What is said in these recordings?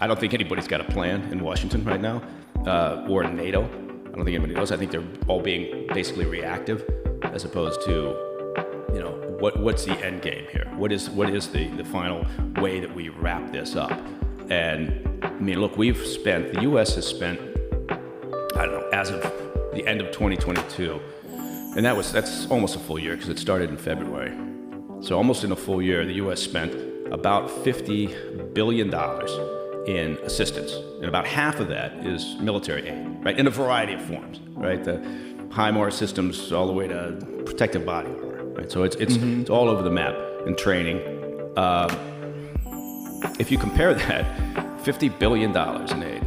I don't think anybody's got a plan in Washington right now, or in NATO. I don't think anybody knows. I think they're all being basically reactive, as opposed to, what's the end game here? What is the final way that we wrap this up? And I mean, look, the U.S. has spent, I don't know, as of the end of 2022, and that's almost a full year because it started in February. So almost in a full year, the U.S. spent about $50 billion in assistance, and about half of that is military aid, right? In a variety of forms, right? The HIMARS systems all the way to protective body armor, right? So it's all over the map in training. If you compare that $50 billion in aid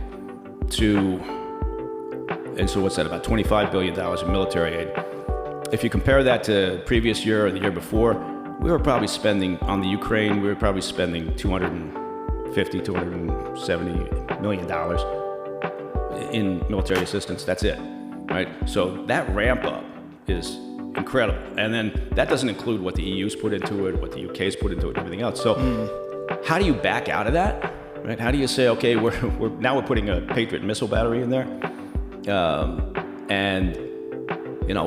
and so what's that, about $25 billion in military aid. If you compare that to previous year or the year before, we were probably spending on the Ukraine, $270 million in military assistance. That's it, right? So that ramp up is incredible. And then that doesn't include what the EU's put into it, what the UK's put into it, and everything else. So how do you back out of that, right? How do you say, okay, we're putting a Patriot missile battery in there, and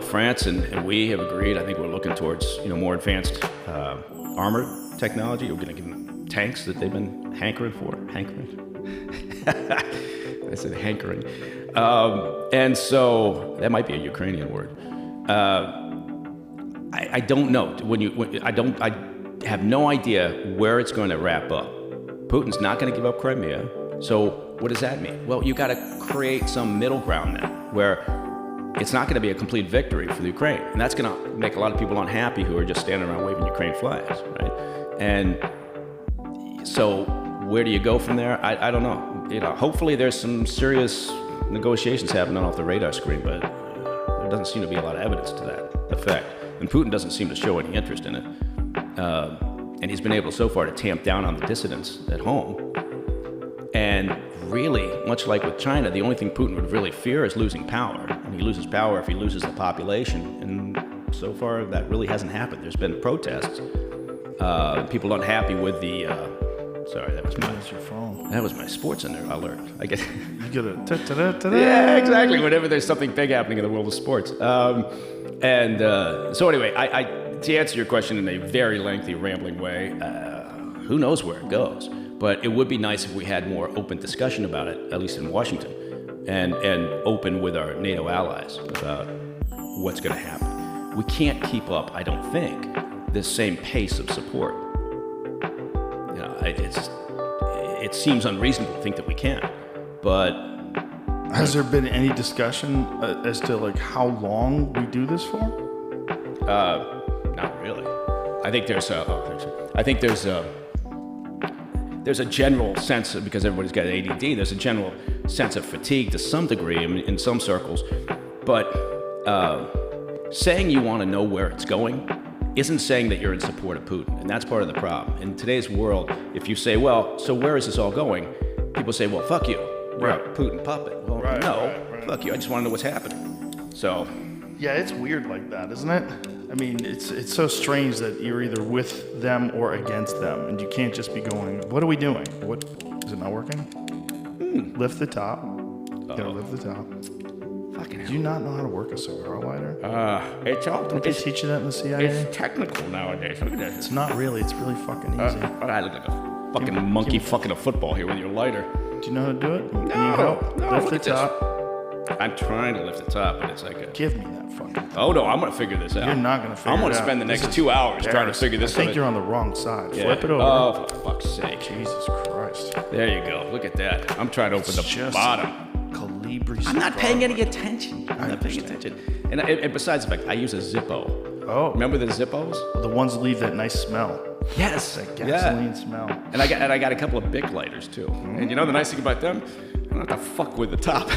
France and we have agreed. I think we're looking towards more advanced armored technology. We're going to give them tanks that they've been hankering for. I said hankering, and so that might be a Ukrainian word. I don't know. I have no idea where it's going to wrap up. Putin's not going to give up Crimea. So what does that mean? Well, you got to create some middle ground then, where it's not going to be a complete victory for the Ukraine, and that's going to make a lot of people unhappy who are just standing around waving Ukraine flags, right? And so where do you go from there? I don't know. Hopefully there's some serious negotiations happening off the radar screen, but there doesn't seem to be a lot of evidence to that effect. And Putin doesn't seem to show any interest in it. And he's been able so far to tamp down on the dissidents at home. And really, much like with China, the only thing Putin would really fear is losing power. And he loses power if he loses the population. And so far, that really hasn't happened. There's been protests. People unhappy with the... sorry, that was your phone. That was my sports alert. I get... You get a ta-ta-da-ta-da. Yeah, exactly. Whenever there's something big happening in the world of sports. So anyway, to answer your question in a very lengthy, rambling way, who knows where it goes? But it would be nice if we had more open discussion about it, at least in Washington, and open with our NATO allies about what's going to happen. We can't keep up, I don't think, this same pace of support. It seems unreasonable to think that we can, but... Has there been any discussion as to how long we do this for? Not really. I think there's a general sense, because everybody's got ADD, there's a general sense of fatigue to some degree in some circles. But saying you want to know where it's going isn't saying that you're in support of Putin. And that's part of the problem. In today's world, if you say, well, so where is this all going? People say, well, fuck you. You're a Putin puppet. Well, no, fuck you. I just want to know what's happening. So... Yeah, it's weird like that, isn't it? I mean, it's so strange that you're either with them or against them, and you can't just be going, what are we doing? What, is it not working? Lift the top. You gotta lift the top. Fucking hell. Do you not know how to work a cigar lighter? It's all... Don't they teach you that in the CIA? It's technical nowadays. Look at this. It's not really. It's really fucking easy. I look like a fucking monkey fucking a football here with your lighter. Do you know how to do it? No, Need help? no, Lift look the at top. this. I'm trying to lift the top, but it's like a... Give me that fucking... Oh, no, I'm going to figure this out. You're not going to figure it out. I'm going to spend the next 2 hours trying to figure this out. I think you're on the wrong side. Yeah. Flip it over. Oh, for fuck's sake. Jesus Christ. There you go. Look at that. I'm trying to open the bottom. Calibri. I'm not paying any attention. I'm not paying attention. And besides the fact, I use a Zippo. Oh. Remember the Zippos? The ones that leave that nice smell. Yes. That gasoline smell. And I got a couple of Bic lighters, too. And you know the nice thing about them? I don't have to fuck with the top.